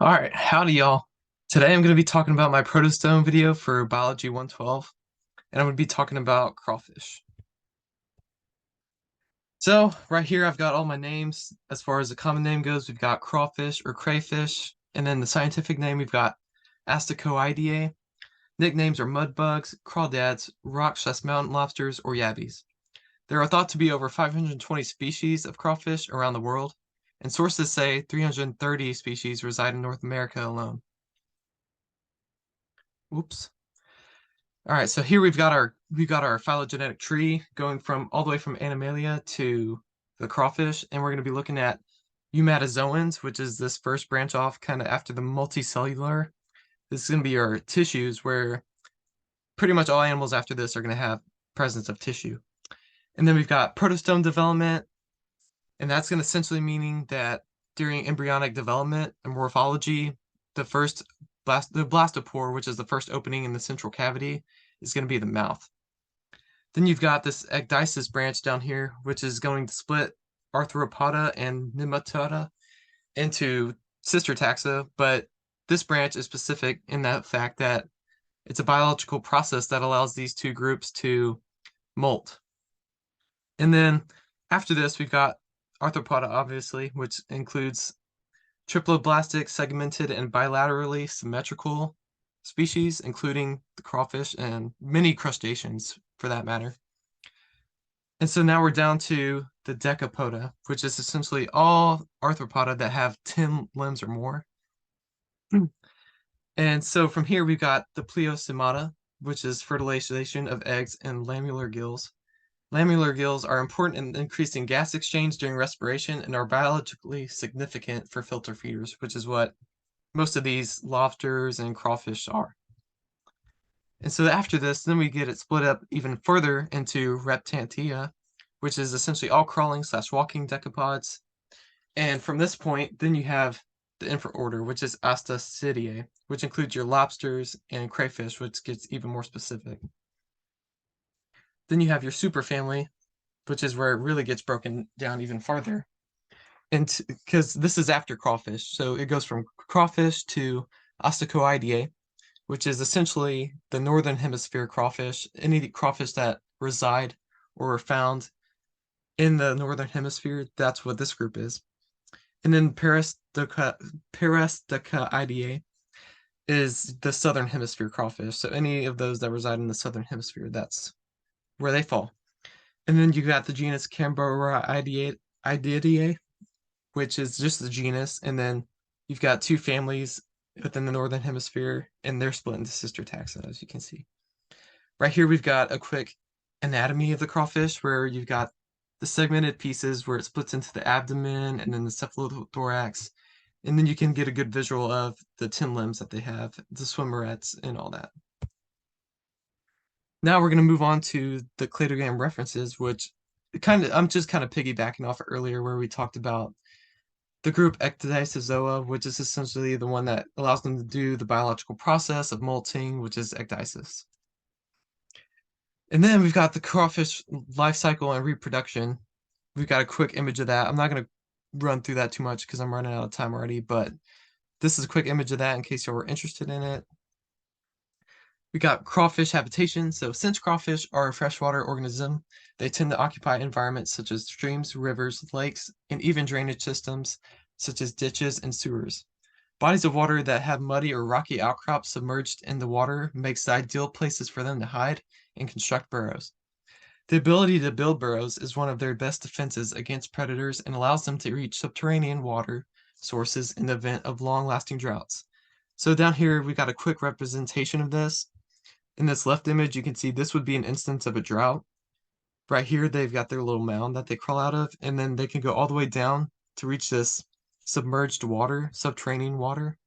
All right, howdy y'all. Today I'm going to be talking about my Protostome video for Biology 112, and I'm going to be talking about crawfish. So right here I've got all my names. As far as the common name goes, we've got crawfish or crayfish, and then the scientific name we've got Astacoideae. Nicknames are mudbugs, crawdads, rock/mountain lobsters, or yabbies. There are thought to be over 520 species of crawfish around the world, and sources say 330 species reside in North America alone. Oops. All right, so here we've got our phylogenetic tree going from all the way from Animalia to the crawfish, and we're going to be looking at eumatozoans, which is this first branch off kind of after the multicellular. This is going to be our tissues, where pretty much all animals after this are going to have presence of tissue. And then we've got protostome development, and that's going to essentially meaning that during embryonic development and morphology, the blastopore, which is the first opening in the central cavity, is going to be the mouth. Then you've got this ecdysis branch down here, which is going to split arthropoda and nematoda into sister taxa, but this branch is specific in that fact that it's a biological process that allows these two groups to molt. And then after this, we've got arthropoda, obviously, which includes triploblastic, segmented, and bilaterally symmetrical species, including the crawfish and many crustaceans for that matter. And so now we're down to the decapoda, which is essentially all arthropoda that have 10 limbs or more. And so from here we've got the pleosymata, which is fertilization of eggs and lamellar gills. Lamellar gills are important in increasing gas exchange during respiration and are biologically significant for filter feeders, which is what most of these lobsters and crawfish are. And so after this, then we get it split up even further into Reptantia, which is essentially all crawling/walking decapods. And from this point, then you have the infraorder, which is Astacidae, which includes your lobsters and crayfish, which gets even more specific. Then you have your superfamily, which is where it really gets broken down even farther. And because this is after crawfish, so it goes from crawfish to Ostracoideae, which is essentially the northern hemisphere crawfish. Any crawfish that reside or are found in the northern hemisphere, that's what this group is. And then Parastachyidae is the southern hemisphere crawfish. So any of those that reside in the southern hemisphere, that's where they fall. And then you got the genus Camboroideae, which is just the genus, and then you've got two families within the northern hemisphere, and they're split into sister taxa, as you can see. Right here, we've got a quick anatomy of the crawfish, where you've got the segmented pieces where it splits into the abdomen and then the cephalothorax, and then you can get a good visual of the 10 limbs that they have, the swimmerets, and all that. Now we're going to move on to the cladogram references, which I'm just kind of piggybacking off earlier where we talked about the group Ecdysozoa, which is essentially the one that allows them to do the biological process of molting, which is ecdysis. And then we've got the crawfish life cycle and reproduction. We've got a quick image of that. I'm not going to run through that too much because I'm running out of time already, but this is a quick image of that in case you were interested in it. We got crawfish habitation. So since crawfish are a freshwater organism, they tend to occupy environments such as streams, rivers, lakes, and even drainage systems such as ditches and sewers. Bodies of water that have muddy or rocky outcrops submerged in the water makes the ideal places for them to hide and construct burrows. The ability to build burrows is one of their best defenses against predators and allows them to reach subterranean water sources in the event of long-lasting droughts. So down here, we got a quick representation of this. In this left image, you can see this would be an instance of a drought. Right here, they've got their little mound that they crawl out of, and then they can go all the way down to reach this submerged water, subterranean water.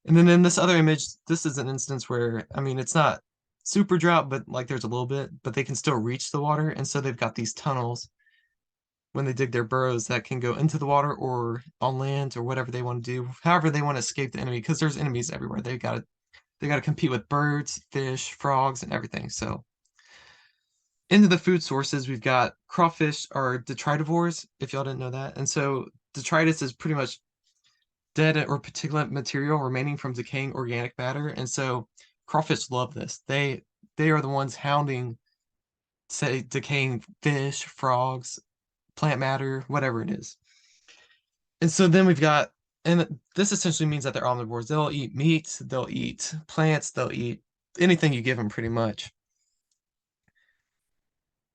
And then in this other image, this is an instance where, I mean, it's not super drought, but like there's a little bit, but they can still reach the water. And so they've got these tunnels when they dig their burrows that can go into the water or on land or whatever they want to do, however they want to escape the enemy, because there's enemies everywhere. They got to compete with birds, fish, frogs, and everything. So into the food sources, we've got crawfish are detritivores, if y'all didn't know that. And so detritus is pretty much dead or particulate material remaining from decaying organic matter. And so crawfish love this. They are the ones hounding, say, decaying fish, frogs, plant matter, whatever it is. And so then we've got, and this essentially means that they're omnivores. They'll eat meat, they'll eat plants, they'll eat anything you give them pretty much.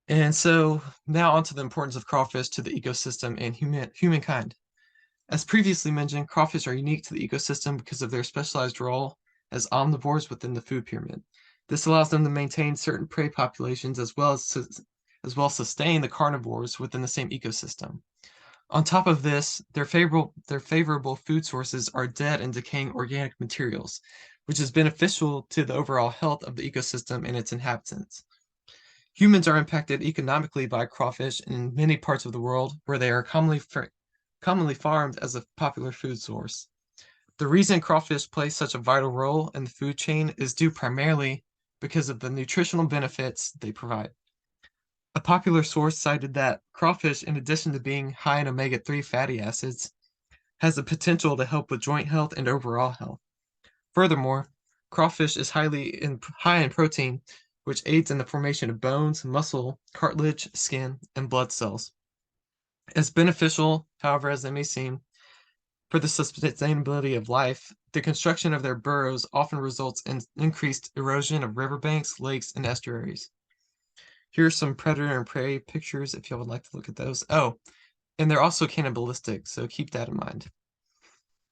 And so now onto the importance of crawfish to the ecosystem and humankind. As previously mentioned, crawfish are unique to the ecosystem because of their specialized role as omnivores within the food pyramid. This allows them to maintain certain prey populations as well as sustain the carnivores within the same ecosystem. On top of this, their favorable food sources are dead and decaying organic materials, which is beneficial to the overall health of the ecosystem and its inhabitants. Humans are impacted economically by crawfish in many parts of the world where they are commonly farmed as a popular food source. The reason crawfish play such a vital role in the food chain is due primarily because of the nutritional benefits they provide. A popular source cited that crawfish, in addition to being high in omega-3 fatty acids, has the potential to help with joint health and overall health. Furthermore, crawfish is high in protein, which aids in the formation of bones, muscle, cartilage, skin, and blood cells. As beneficial, however, as they may seem, for the sustainability of life, the construction of their burrows often results in increased erosion of riverbanks, lakes, and estuaries. Here's some predator and prey pictures if y'all would like to look at those. Oh, and they're also cannibalistic, so keep that in mind.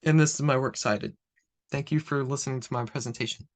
And this is my works cited. Thank you for listening to my presentation.